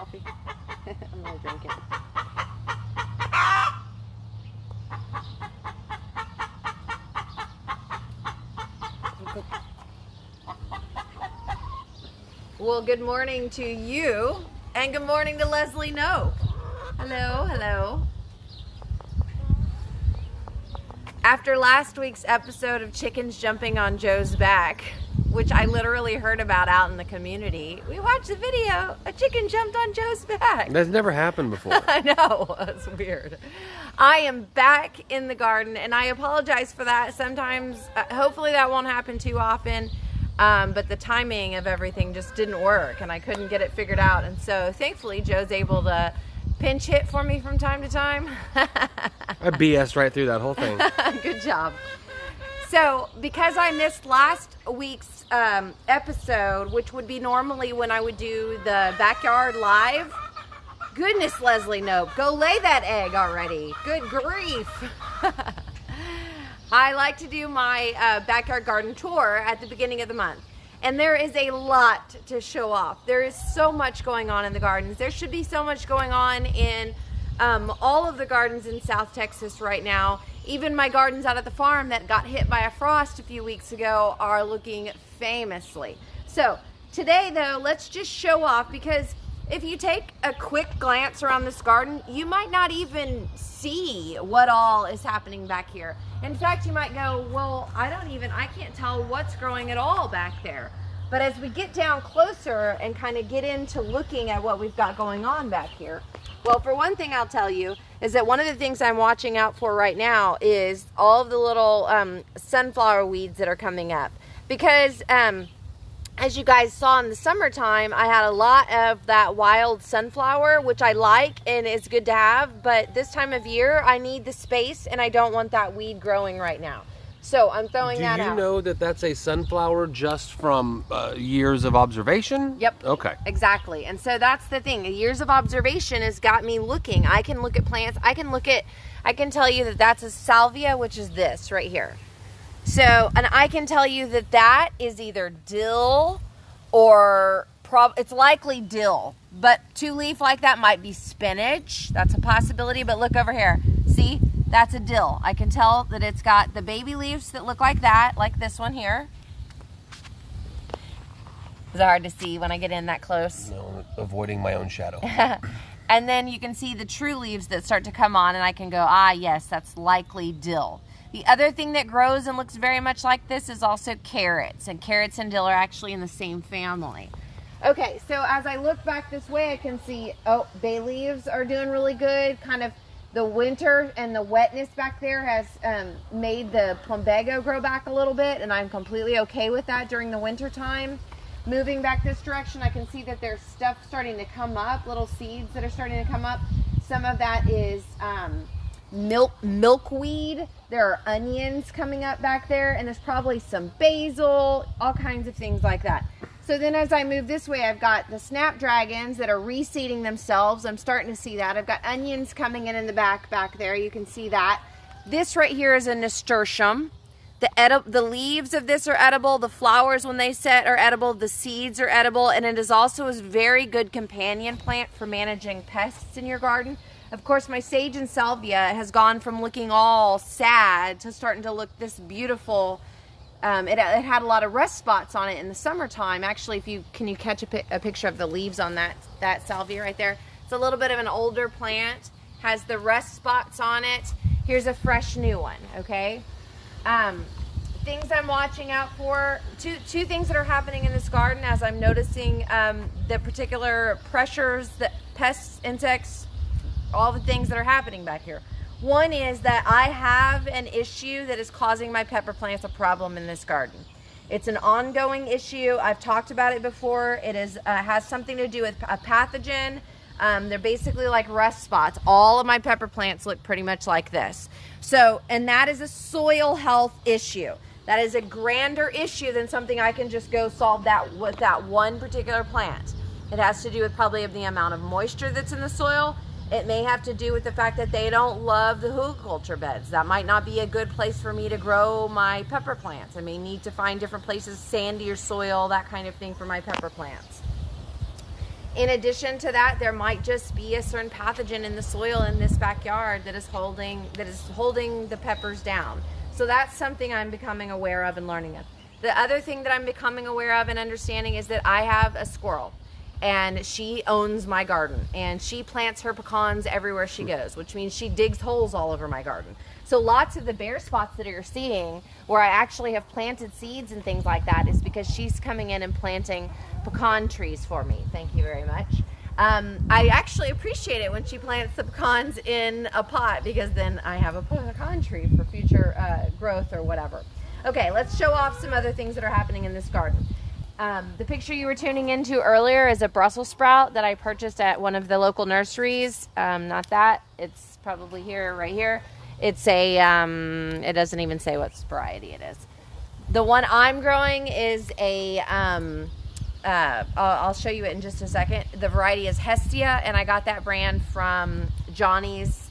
coffee? I'm gonna drink it. Well, good morning to you, and good morning to Leslie No. Hello, hello. After last week's episode of chickens jumping on Joe's back, which I literally heard about out in the community, we watched the video, a chicken jumped on Joe's back. That's never happened before. I know, it's weird. I am back in the garden, and I apologize for that. Sometimes, hopefully that won't happen too often. But the timing of everything just didn't work, and I couldn't get it figured out. And so thankfully Joe's able to pinch hit for me from time to time. I BS'd right through that whole thing. Good job. So because I missed last week's episode, which would be normally when I would do the backyard live, goodness, Leslie Nope, go lay that egg already. Good grief. I like to do my backyard garden tour at the beginning of the month. And there is a lot to show off. There is so much going on in the gardens. There should be so much going on in all of the gardens in South Texas right now. Even my gardens out at the farm that got hit by a frost a few weeks ago are looking famously. So today though, let's just show off, because if you take a quick glance around this garden, you might not even see what all is happening back here. In fact, you might go, well, I can't tell what's growing at all back there. But as we get down closer and kind of get into looking at what we've got going on back here, well, for one thing I'll tell you is that one of the things I'm watching out for right now is all of the little sunflower weeds that are coming up. Because as you guys saw in the summertime, I had a lot of that wild sunflower, which I like and is good to have. But this time of year, I need the space, and I don't want that weed growing right now. So I'm throwing that out. Do you know that that's a sunflower just from years of observation? Yep. Okay. Exactly. And so that's the thing. Years of observation has got me looking. I can look at plants. I can tell you that that's a salvia, which is this right here. So, and I can tell you that that is either dill or it's likely dill, but two leaf like that might be spinach. That's a possibility, but look over here. See, that's a dill. I can tell that it's got the baby leaves that look like that, like this one here. Is it hard to see when I get in that close? No, avoiding my own shadow. And then you can see the true leaves that start to come on, and I can go, ah, yes, that's likely dill. The other thing that grows and looks very much like this is also carrots, and carrots and dill are actually in the same family. Okay, so as I look back this way, I can see, oh, bay leaves are doing really good. Kind of the winter and the wetness back there has made the plumbago grow back a little bit, and I'm completely okay with that during the winter time. Moving back this direction, I can see that there's stuff starting to come up, little seeds that are starting to come up. Some of that is milkweed. There are onions coming up back there, and there's probably some basil, all kinds of things like that. So then as I move this way, I've got the snapdragons that are reseeding themselves. I'm starting to see that. I've got onions coming in the back there. You can see that. This right here is a nasturtium. The leaves of this are edible. The flowers, when they set, are edible. The seeds are edible, and it is also a very good companion plant for managing pests in your garden. Of course, my sage and salvia has gone from looking all sad to starting to look this beautiful. It had a lot of rust spots on it in the summertime. Actually, can you catch a picture of the leaves on that salvia right there? It's a little bit of an older plant, has the rust spots on it. Here's a fresh new one, okay? Things I'm watching out for, two things that are happening in this garden as I'm noticing the particular pressures, that pests, insects, all the things that are happening back here. One is that I have an issue that is causing my pepper plants a problem in this garden. It's an ongoing issue. I've talked about it before. It has something to do with a pathogen. They're basically like rust spots. All of my pepper plants look pretty much like this. So, and that is a soil health issue. That is a grander issue than something I can just go solve that with that one particular plant. It has to do with probably the amount of moisture that's in the soil. It may have to do with the fact that they don't love the hugelkultur beds. That might not be a good place for me to grow my pepper plants. I may need to find different places, sandier soil, that kind of thing for my pepper plants. In addition to that, there might just be a certain pathogen in the soil in this backyard that is holding the peppers down. So that's something I'm becoming aware of and learning of. The other thing that I'm becoming aware of and understanding is that I have a squirrel, and she owns my garden, and she plants her pecans everywhere she goes, which means she digs holes all over my garden. So lots of the bare spots that you're seeing where I actually have planted seeds and things like that is because she's coming in and planting pecan trees for me. Thank you very much. I actually appreciate it when she plants the pecans in a pot, because then I have a pecan tree for future growth or whatever. Okay, let's show off some other things that are happening in this garden. The picture you were tuning into earlier is a Brussels sprout that I purchased at one of the local nurseries. Not that, it's probably here, right here. It's a, it doesn't even say what variety it is. The one I'm growing is a, I'll show you it in just a second. The variety is Hestia, and I got that brand from Johnny's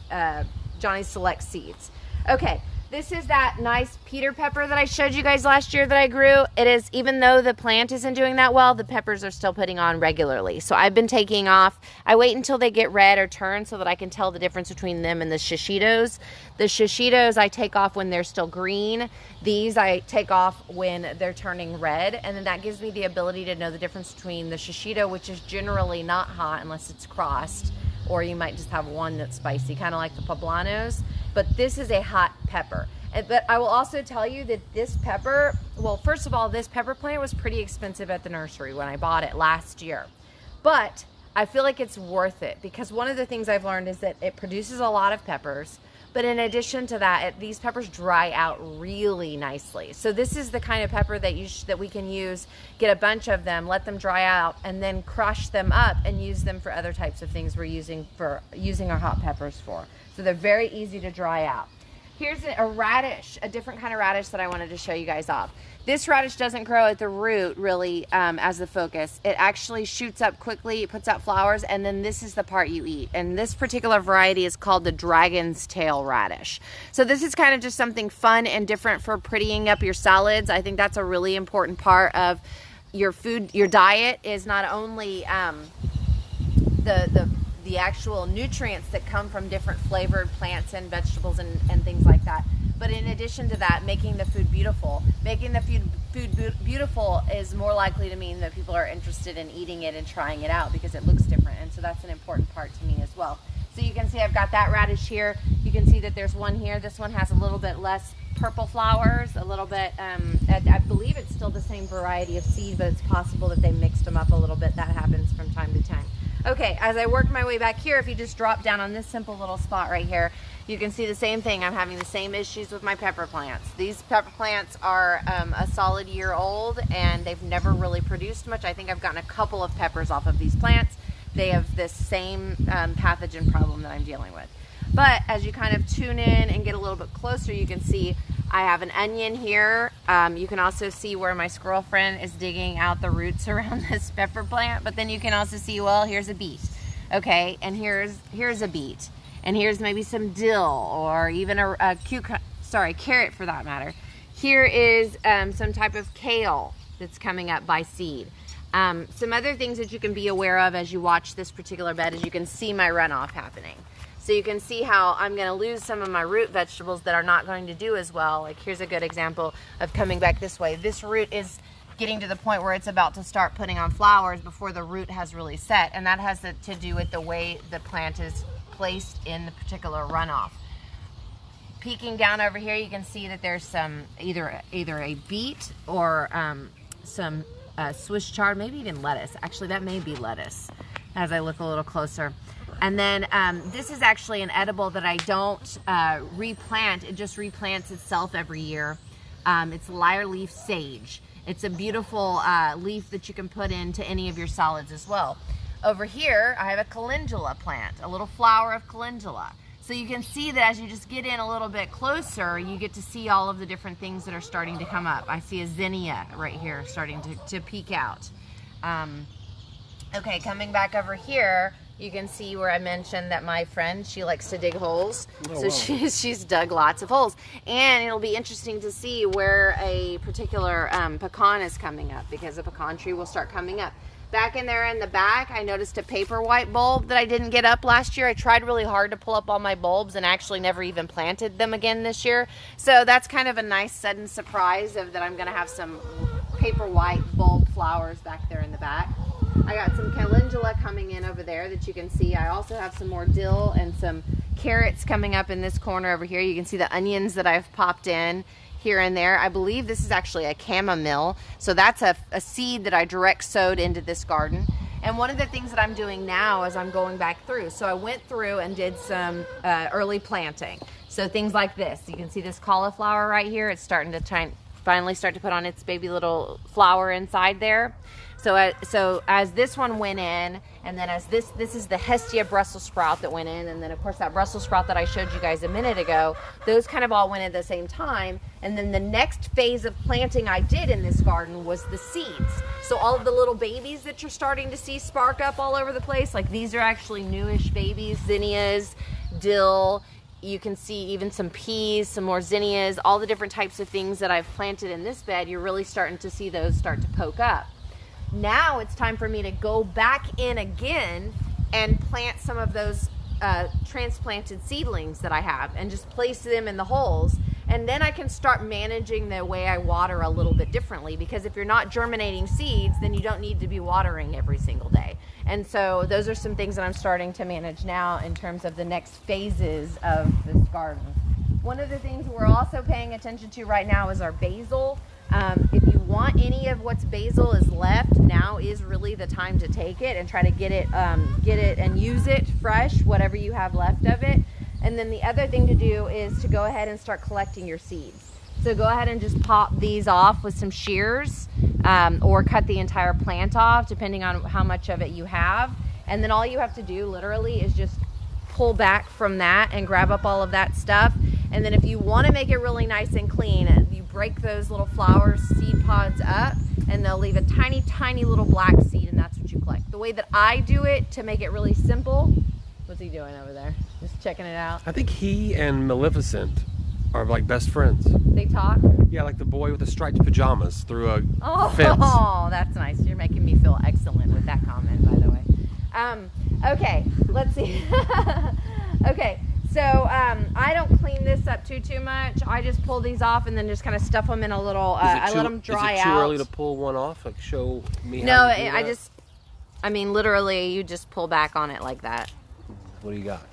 Select Seeds. Okay, this is that nice Peter pepper that I showed you guys last year that I grew. It is, even though the plant isn't doing that well, the peppers are still putting on regularly. So I've been taking off. I wait until they get red or turn so that I can tell the difference between them and the shishitos. The shishitos I take off when they're still green. These I take off when they're turning red, and then that gives me the ability to know the difference between the shishito, which is generally not hot unless it's crossed, or you might just have one that's spicy, kind of like the poblanos. But this is a hot pepper. But I will also tell you that this pepper, well, first of all, this pepper plant was pretty expensive at the nursery when I bought it last year. But I feel like it's worth it, because one of the things I've learned is that it produces a lot of peppers. But in addition to that, these peppers dry out really nicely. So this is the kind of pepper that we can use, get a bunch of them, let them dry out, and then crush them up and use them for other types of things we're using our hot peppers for. So they're very easy to dry out. Here's a radish, a different kind of radish that I wanted to show you guys off. This radish doesn't grow at the root really as the focus. It actually shoots up quickly, it puts out flowers, and then this is the part you eat. And this particular variety is called the dragon's tail radish. So this is kind of just something fun and different for prettying up your salads. I think that's a really important part of your food. Your diet is not only the actual nutrients that come from different flavored plants and vegetables and things like that, but in addition to that, making the food beautiful. Making the food beautiful is more likely to mean that people are interested in eating it and trying it out because it looks different, and so that's an important part to me as well. So you can see I've got that radish here. You can see that there's one here. This one has a little bit less purple flowers, a little bit, I believe it's still the same variety of seed, but it's possible that they mixed them up a little bit. That happens from time to time. Okay, as I work my way back here, if you just drop down on this simple little spot right here, you can see the same thing. I'm having the same issues with my pepper plants. These pepper plants are a solid year old, and they've never really produced much. I think I've gotten a couple of peppers off of these plants. They have this same pathogen problem that I'm dealing with. But as you kind of tune in and get a little bit closer, you can see I have an onion here. You can also see where my squirrel friend is digging out the roots around this pepper plant. But then you can also see, well, here's a beet. Okay, and here's a beet. And here's maybe some dill, or even a carrot for that matter. Here is some type of kale that's coming up by seed. Some other things that you can be aware of as you watch this particular bed is you can see my runoff happening. So you can see how I'm going to lose some of my root vegetables that are not going to do as well. Like here's a good example of coming back this way. This root is getting to the point where it's about to start putting on flowers before the root has really set. And that has to do with the way the plant is placed in the particular runoff. Peeking down over here, you can see that there's some either a beet or some Swiss chard, maybe even lettuce. Actually, that may be lettuce as I look a little closer. And then this is actually an edible that I don't replant. It just replants itself every year. It's lyre leaf sage. It's a beautiful leaf that you can put into any of your salads as well. Over here, I have a calendula plant, a little flower of calendula. So you can see that as you just get in a little bit closer, you get to see all of the different things that are starting to come up. I see a zinnia right here starting to peek out. Okay, coming back over here, you can see where I mentioned that my friend, she likes to dig holes. Oh, so wow. She's dug lots of holes. And it'll be interesting to see where a particular pecan is coming up, because a pecan tree will start coming up. Back in there in the back, I noticed a paper white bulb that I didn't get up last year. I tried really hard to pull up all my bulbs and actually never even planted them again this year. So that's kind of a nice sudden surprise of that I'm going to have some paper white bulb flowers back there in the back. I got some calendula coming in over there that you can see. I also have some more dill and some carrots coming up in this corner over here. You can see the onions that I've popped in here and there. I believe this is actually a chamomile. So that's a seed that I direct sowed into this garden. And one of the things that I'm doing now is I'm going back through. So I went through and did some early planting. So things like this. You can see this cauliflower right here. It's starting to finally start to put on its baby little flower inside there. So as this one went in, and then as this is the Hestia Brussels sprout that went in, and then of course that Brussels sprout that I showed you guys a minute ago, those kind of all went at the same time. And then the next phase of planting I did in this garden was the seeds. So all of the little babies that you're starting to see spark up all over the place, like these are actually newish babies, zinnias, dill. You can see even some peas, some more zinnias, all the different types of things that I've planted in this bed. You're really starting to see those start to poke up. Now it's time for me to go back in again and plant some of those transplanted seedlings that I have and just place them in the holes. And then I can start managing the way I water a little bit differently, because if you're not germinating seeds, then you don't need to be watering every single day. And so those are some things that I'm starting to manage now in terms of the next phases of this garden. One of the things we're also paying attention to right now is our basil. If you want any of what's basil is left, now is really the time to take it and try to get it and use it fresh, whatever you have left of it. And then the other thing to do is to go ahead and start collecting your seeds. So go ahead and just pop these off with some shears, or cut the entire plant off, depending on how much of it you have. And then all you have to do literally is just pull back from that and grab up all of that stuff. And then if you want to make it really nice and clean, you break those little flower seed pods up, and they'll leave a tiny, tiny little black seed, and that's what you collect. The way that I do it to make it really simple, what's he doing over there? Just checking it out. I think he and Maleficent are like best friends. They talk? Yeah, like the boy with the striped pajamas through a fence. Oh, that's nice. You're making me feel excellent with that comment, by the way. Okay, let's see. Okay. So I don't clean this up too much. I just pull these off and then just kind of stuff them in a little. I let them dry out. Is it too early to pull one off? Like show me. No, how you do that? I mean, literally, you just pull back on it like that. What do you got?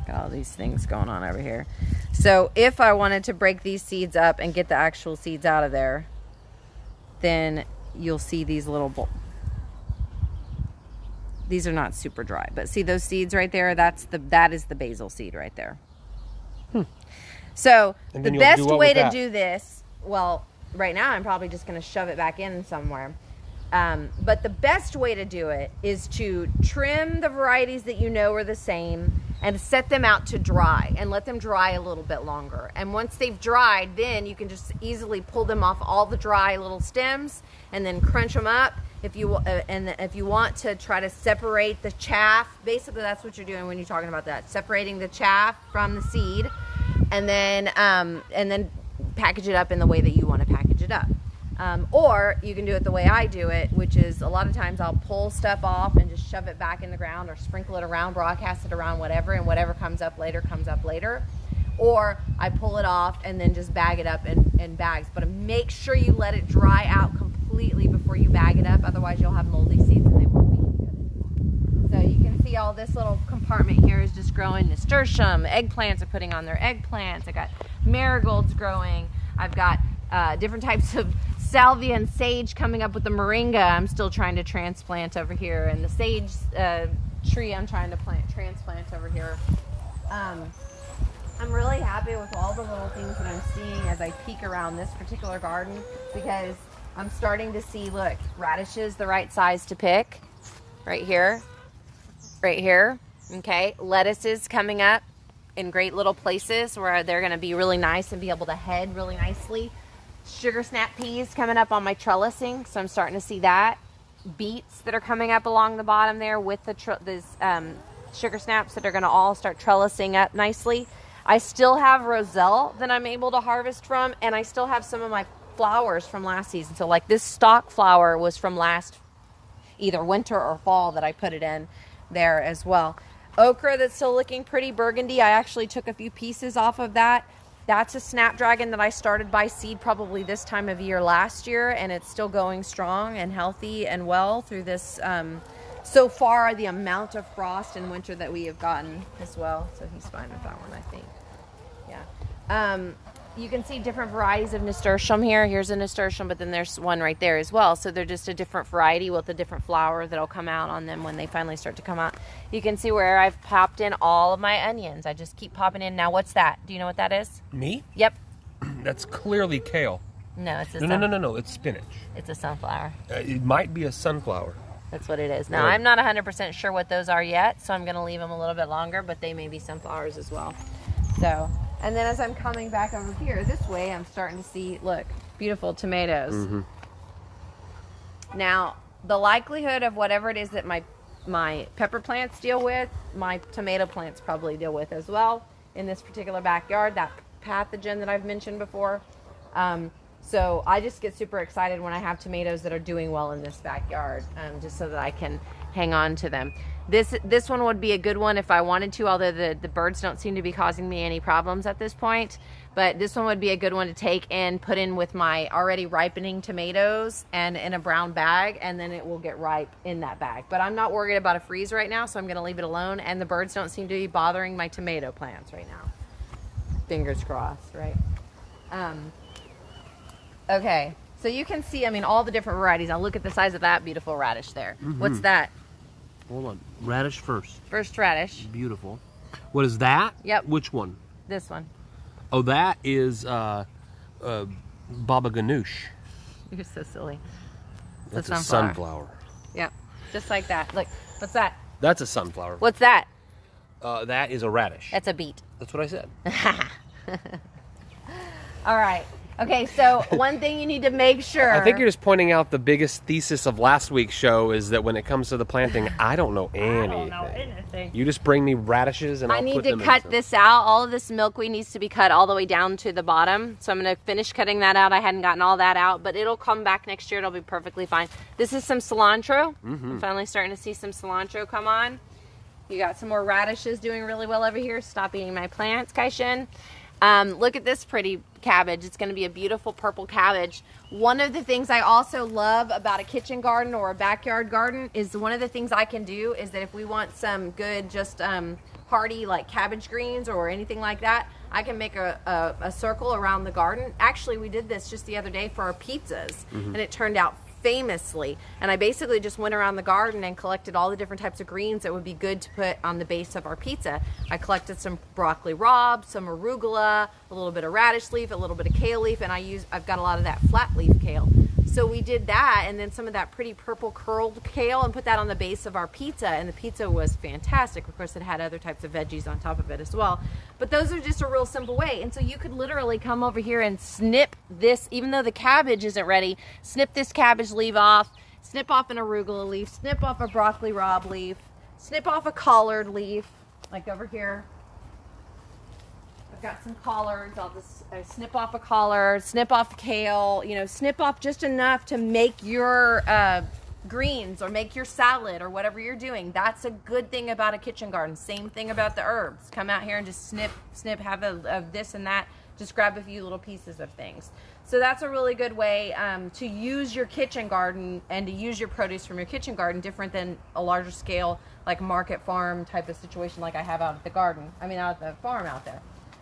Got all these things going on over here. So if I wanted to break these seeds up and get the actual seeds out of there, then you'll see these little these are not super dry, but see those seeds right there? That is the basil seed right there. So the best way to do this, well, right now I'm probably just going to shove it back in somewhere. But the best way to do it is to trim the varieties that you know are the same and set them out to dry and let them dry a little bit longer. And once they've dried, then you can just easily pull them off all the dry little stems and then crunch them up. If you want to try to separate the chaff, basically that's what you're doing when you're talking about that, separating the chaff from the seed, and then package it up in the way that you want to package it up. Or you can do it the way I do it, which is a lot of times I'll pull stuff off and just shove it back in the ground or sprinkle it around, broadcast it around, whatever, and whatever comes up later comes up later. Or I pull it off and then just bag it up in bags. But make sure you let it dry out completely before you bag it up, otherwise you'll have moldy seeds and they won't be good anymore. So you can see all this little compartment here is just growing nasturtium. Eggplants are putting on their eggplants. I got marigolds growing. I've got different types of salvia and sage coming up with the moringa I'm still trying to transplant over here, and the sage tree I'm trying to transplant over here. I'm really happy with all the little things that I'm seeing as I peek around this particular garden, because I'm starting to see, look, radishes the right size to pick right here, okay, lettuces coming up in great little places where they're going to be really nice and be able to head really nicely. Sugar snap peas coming up on my trellising, so I'm starting to see that. Beets that are coming up along the bottom there with the sugar snaps that are going to all start trellising up nicely. I still have roselle that I'm able to harvest from, and I still have some of my flowers from last season. So like this stock flower was from last either winter or fall that I put it in there as well. Okra that's still looking pretty burgundy. I actually took a few pieces off of that. That's a snapdragon that I started by seed probably this time of year last year, and it's still going strong and healthy and well through this, so far, the amount of frost and winter that we have gotten as well. So he's fine with that one, I think. Yeah. You can see different varieties of nasturtium here. Here's a nasturtium, but then there's one right there as well. So they're just a different variety with a different flower that'll come out on them when they finally start to come out. You can see where I've popped in all of my onions. I just keep popping in. Now, what's that? Do you know what that is? Me? Yep. That's clearly kale. No, it's No. It's spinach. It's a sunflower. It might be a sunflower. That's what it is. Now, I'm not 100% sure what those are yet, so I'm going to leave them a little bit longer, but they may be sunflowers as well. So, and then as I'm coming back over here this way, I'm starting to see, look, beautiful tomatoes. Mm-hmm. Now, the likelihood of whatever it is that my pepper plants deal with, my tomato plants probably deal with as well in this particular backyard, that pathogen that I've mentioned before. So I just get super excited when I have tomatoes that are doing well in this backyard, just so that I can hang on to them. This one would be a good one if I wanted to, although the birds don't seem to be causing me any problems at this point. But this one would be a good one to take and put in with my already ripening tomatoes and in a brown bag, and then it will get ripe in that bag. But I'm not worried about a freeze right now, so I'm going to leave it alone. And the birds don't seem to be bothering my tomato plants right now. Fingers crossed, right? Okay, so you can see, I mean, all the different varieties. Now look at the size of that beautiful radish there. Mm-hmm. What's that? Hold on. Radish first. First radish. Beautiful. What is that? Yep. Which one? This one. Oh, that is Baba Ganoush. You're so silly. That's a sunflower. Yep. Just like that. Look, what's that? That's a sunflower. What's that? That is a radish. That's a beet. That's what I said. All right. Okay, so one thing you need to make sure... I think you're just pointing out the biggest thesis of last week's show is that when it comes to the planting, I don't know anything. I don't know anything. You just bring me radishes and I'll put them in. I need to cut this out. All of this milkweed needs to be cut all the way down to the bottom. So I'm going to finish cutting that out. I hadn't gotten all that out, but it'll come back next year. It'll be perfectly fine. This is some cilantro. Mm-hmm. I'm finally starting to see some cilantro come on. You got some more radishes doing really well over here. Stop eating my plants, Kaishin. Look at this pretty cabbage. It's going to be a beautiful purple cabbage. One of the things I also love about a kitchen garden or a backyard garden is one of the things I can do is that if we want some good just hearty like cabbage greens or anything like that, I can make a circle around the garden. Actually, we did this just the other day for our pizzas, and it turned out famously. And I basically just went around the garden and collected all the different types of greens that would be good to put on the base of our pizza. I collected some broccoli rabe, some arugula, a little bit of radish leaf, a little bit of kale leaf, and I've got a lot of that flat leaf kale. So we did that, and then some of that pretty purple curled kale, and put that on the base of our pizza, and the pizza was fantastic. Of course, it had other types of veggies on top of it as well. But those are just a real simple way. And so you could literally come over here and snip this, even though the cabbage isn't ready, snip this cabbage leaf off, snip off an arugula leaf, snip off a broccoli rabe leaf, snip off a collard leaf, like over here. I've got some collards. I'll just snip off a collard, snip off kale, snip off just enough to make your greens or make your salad or whatever you're doing. That's a good thing about a kitchen garden. Same thing about the herbs. Come out here and just snip, have a this and that. Just grab a few little pieces of things. So that's a really good way to use your kitchen garden and to use your produce from your kitchen garden, different than a larger scale, like market farm type of situation like I have out at the garden. Out at the farm out there.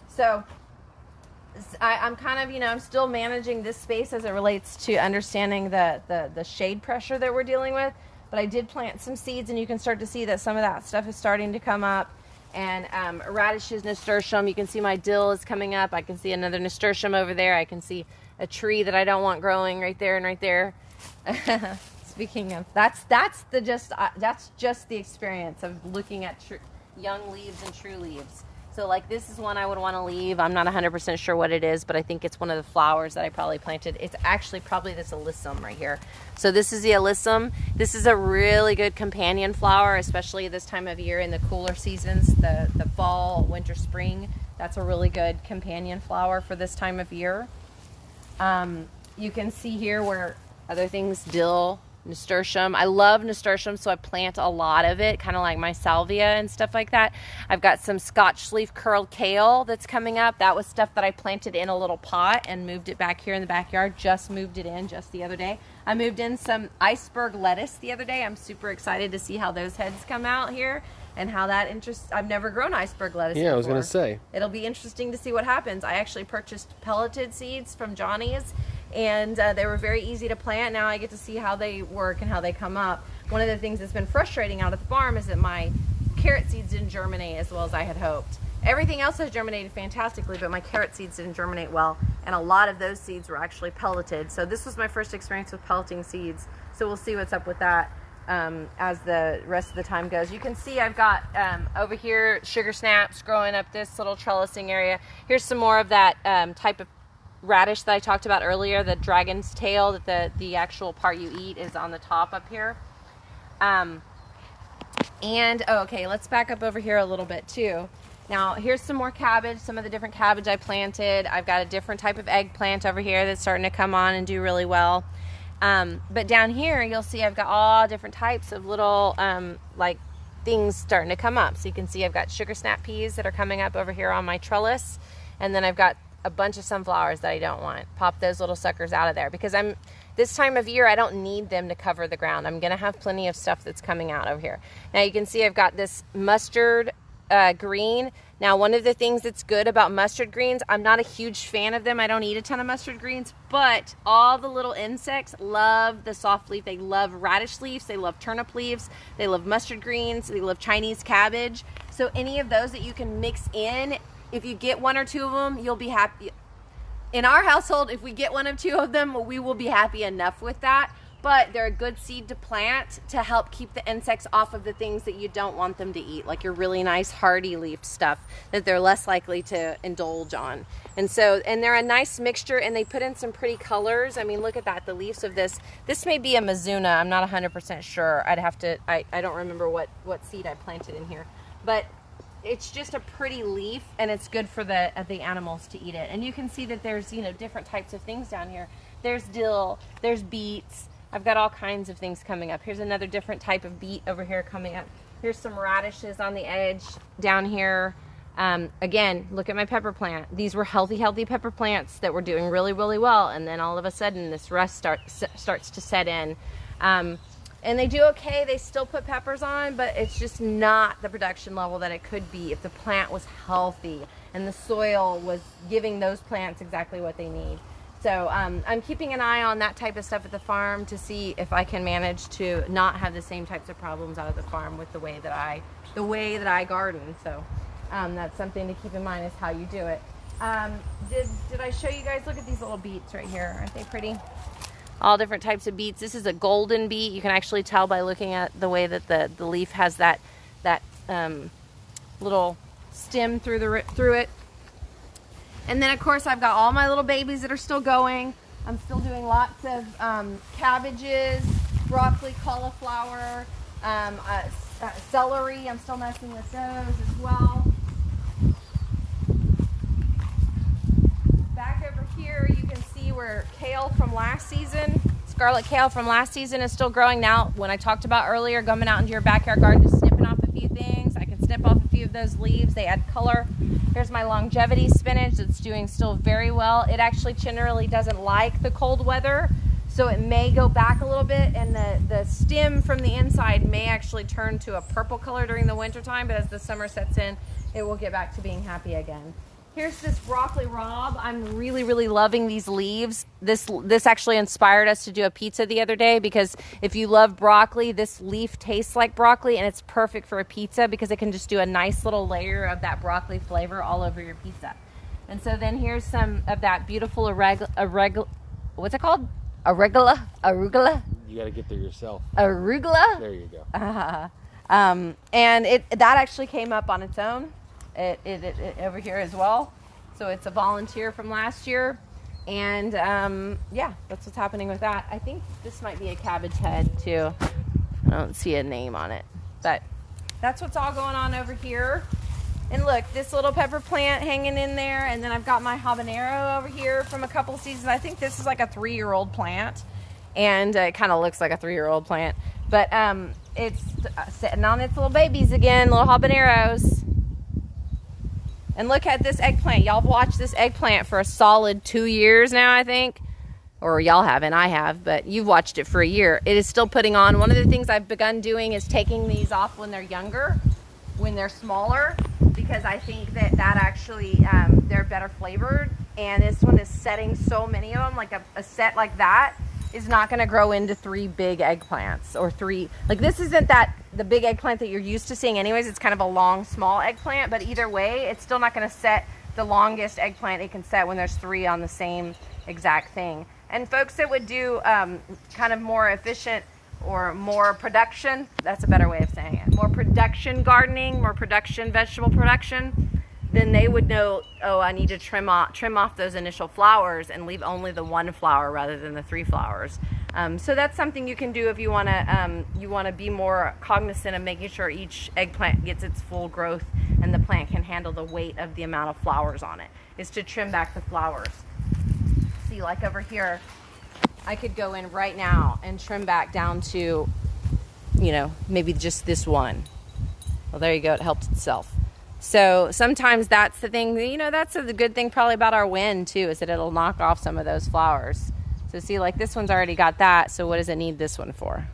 So I'm kind of, I'm still managing this space as it relates to understanding the shade pressure that we're dealing with. But I did plant some seeds, and you can start to see that some of that stuff is starting to come up. And radishes, nasturtium, you can see my dill is coming up. I can see another nasturtium over there. I can see a tree that I don't want growing right there and right there. Speaking of, that's just the experience of looking at young leaves and true leaves. So like this is one I would want to leave. I'm not 100% sure what it is, but I think it's one of the flowers that I probably planted. It's actually probably this alyssum right here. So this is the alyssum. This is a really good companion flower, especially this time of year in the cooler seasons, the fall, winter, spring. That's a really good companion flower for this time of year. you can see here where other things, dill, nasturtium. I love nasturtium, so I plant a lot of it, kind of like my salvia and stuff like that. I've got some Scotch leaf curled kale that's coming up. That was stuff that I planted in a little pot and moved it back here in the backyard. Just moved it in just the other day. I moved in some iceberg lettuce the other day. I'm super excited to see how those heads come out here and how that interests. I've never grown iceberg lettuce before. I was gonna say, it'll be interesting to see what happens. I actually purchased pelleted seeds from Johnny's, and they were very easy to plant. Now I get to see how they work and how they come up. One of the things that's been frustrating out at the farm is that my carrot seeds didn't germinate as well as I had hoped. Everything else has germinated fantastically, but my carrot seeds didn't germinate well, and a lot of those seeds were actually pelleted. So this was my first experience with pelleting seeds, so we'll see what's up with that as the rest of the time goes. You can see I've got over here sugar snaps growing up this little trellising area. Here's some more of that type of radish that I talked about earlier, the dragon's tail, that the actual part you eat is on the top up here. Okay, let's back up over here a little bit too. Now here's some more cabbage, some of the different cabbage I planted. I've got a different type of eggplant over here that's starting to come on and do really well. But down here you'll see I've got all different types of little like things starting to come up. So you can see I've got sugar snap peas that are coming up over here on my trellis, and then I've got a bunch of sunflowers that I don't want. Pop those little suckers out of there because this time of year I don't need them to cover the ground. I'm gonna have plenty of stuff that's coming out over here. Now you can see I've got this mustard green. Now one of the things that's good about mustard greens, I'm not a huge fan of them. I don't eat a ton of mustard greens, but all the little insects love the soft leaf. They love radish leaves, they love turnip leaves, they love mustard greens, they love Chinese cabbage. So any of those that you can mix in, if you get one or two of them, you'll be happy. In our household, if we get one or two of them, we will be happy enough with that. But they're a good seed to plant to help keep the insects off of the things that you don't want them to eat, like your really nice hardy leaf stuff that they're less likely to indulge on. And they're a nice mixture, and they put in some pretty colors. I mean, look at that, the leaves of this. This may be a Mizuna, I'm not 100% sure. I don't remember what seed I planted in here. But it's just a pretty leaf, and it's good for the animals to eat it. And you can see that there's different types of things down here. There's dill, there's beets. I've got all kinds of things coming up. Here's another different type of beet over here coming up. Here's some radishes on the edge down here. Again, look at my pepper plant. These were healthy pepper plants that were doing really, really well, and then all of a sudden this rust starts to set in. And they do okay. They still put peppers on, but it's just not the production level that it could be if the plant was healthy and the soil was giving those plants exactly what they need. So I'm keeping an eye on that type of stuff at the farm to see if I can manage to not have the same types of problems out of the farm with the way that I garden. So that's something to keep in mind is how you do it. Did I show you guys? Look at these little beets right here. Aren't they pretty? All different types of beets. This is a golden beet. You can actually tell by looking at the way that the leaf has that little stem through it. And then of course I've got all my little babies that are still going. I'm still doing lots of cabbages, broccoli, cauliflower, celery. I'm still messing with those as well. Back over here you can see where kale from last season, scarlet kale from last season is still growing. Now when I talked about earlier coming out into your backyard garden, just snipping off a few things, I can snip off a few of those leaves. They add color. Here's my longevity spinach that's doing still very well. It actually generally doesn't like the cold weather, so it may go back a little bit, and the stem from the inside may actually turn to a purple color during the winter time, but as the summer sets in, it will get back to being happy again. Here's this broccoli rabe. I'm really, really loving these leaves. This actually inspired us to do a pizza the other day, because if you love broccoli, this leaf tastes like broccoli, and it's perfect for a pizza because it can just do a nice little layer of that broccoli flavor all over your pizza. And so then here's some of that beautiful what's it called? Arugula? You got to get there yourself. Arugula? There you go. And that actually came up on its own. It over here as well, so it's a volunteer from last year, and yeah, that's what's happening with that. I think this might be a cabbage head too. I don't see a name on it, but that's what's all going on over here. And look, this little pepper plant hanging in there, and then I've got my habanero over here from a couple seasons. I think this is like a 3-year-old plant, and it kind of looks like a 3-year-old plant, but it's sitting on its little babies again, little habaneros. And look at this eggplant. Y'all have watched this eggplant for a solid 2 years now, I think. Or y'all haven't, I have, but you've watched it for a year. It is still putting on. One of the things I've begun doing is taking these off when they're younger, when they're smaller, because I think that actually, they're better flavored. And this one is setting so many of them, like a set like that is not gonna grow into 3 big eggplants or 3, like this isn't the big eggplant that you're used to seeing anyways. It's kind of a long, small eggplant, but either way, it's still not gonna set the longest eggplant it can set when there's 3 on the same exact thing. And folks that would do kind of more efficient or more production, that's a better way of saying it, more production gardening, more production vegetable production, then they would know, oh, I need to trim off those initial flowers and leave only the 1 flower rather than the 3 flowers. So that's something you can do if you want to be more cognizant of making sure each eggplant gets its full growth and the plant can handle the weight of the amount of flowers on it, is to trim back the flowers. See, like over here, I could go in right now and trim back down to, you know, maybe just this one. Well, there you go. It helped itself. So sometimes that's the thing, you know, that's the good thing probably about our wind too, is that it'll knock off some of those flowers. So see, like this one's already got that. So what does it need this one for?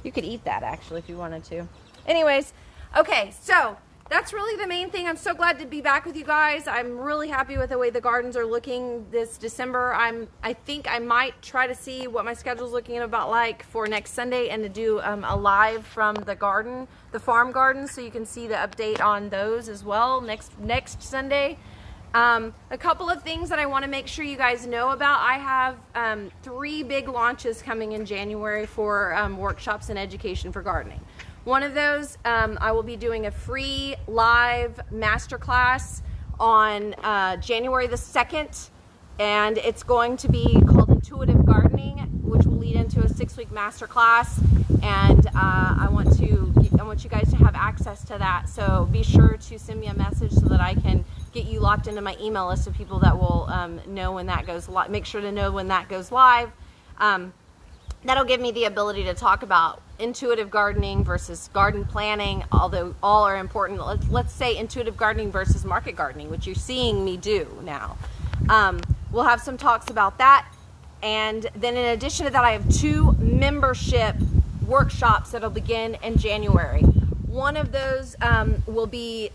You could eat that actually if you wanted to. Anyways, okay, so that's really the main thing. I'm so glad to be back with you guys. I'm really happy with the way the gardens are looking this December. I think I might try to see what my schedule's looking about like for next Sunday and to do a live from the garden, the farm garden, so you can see the update on those as well next Sunday. A couple of things that I want to make sure you guys know about. I have 3 big launches coming in January for workshops and education for gardening. One of those, I will be doing a free live masterclass on January the 2nd, and it's going to be called Intuitive Gardening, which will lead into a 6-week masterclass, and I want you guys to have access to that, so be sure to send me a message so that I can get you locked into my email list of people that will know when that goes live. Make sure to know when that goes live. That'll give me the ability to talk about intuitive gardening versus garden planning, although all are important. Let's say intuitive gardening versus market gardening, which you're seeing me do now. We'll have some talks about that. And then in addition to that, I have 2 membership workshops that'll begin in January. One of those will be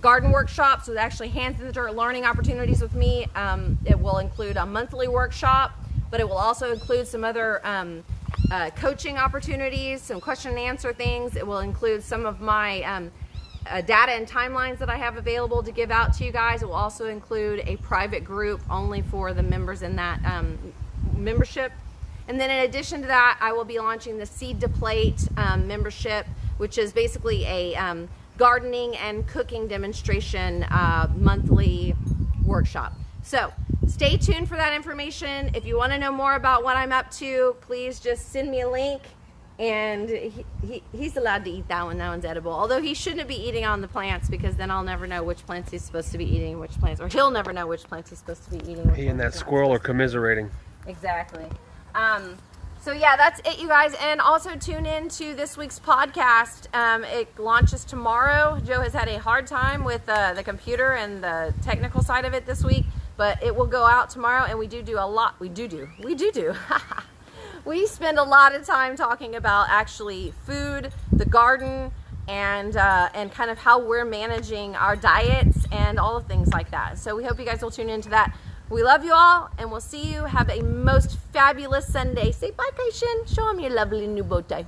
garden workshops with actually hands in the dirt learning opportunities with me. It will include a monthly workshop, but it will also include some other coaching opportunities, some question and answer things. It will include some of my data and timelines that I have available to give out to you guys. It will also include a private group only for the members in that membership. And then in addition to that, I will be launching the Seed to Plate membership, which is basically a gardening and cooking demonstration monthly workshop. So stay tuned for that information. If you want to know more about what I'm up to, please just send me a link. And he's allowed to eat that one. That one's edible. Although he shouldn't be eating on the plants, because then I'll never know which plants he's supposed to be eating, which plants, or he'll never know which plants he's supposed to be eating. He and that squirrel are commiserating. Exactly. So yeah, that's it, you guys. And also tune in to this week's podcast. It launches tomorrow. Joe has had a hard time with the computer and the technical side of it this week, but it will go out tomorrow. And we do a lot. We do. We spend a lot of time talking about actually food, the garden, and kind of how we're managing our diets and all of things like that. So we hope you guys will tune into that. We love you all, and we'll see you. Have a most fabulous Sunday. Say bye, Kaishin. Show them your lovely new bow tie.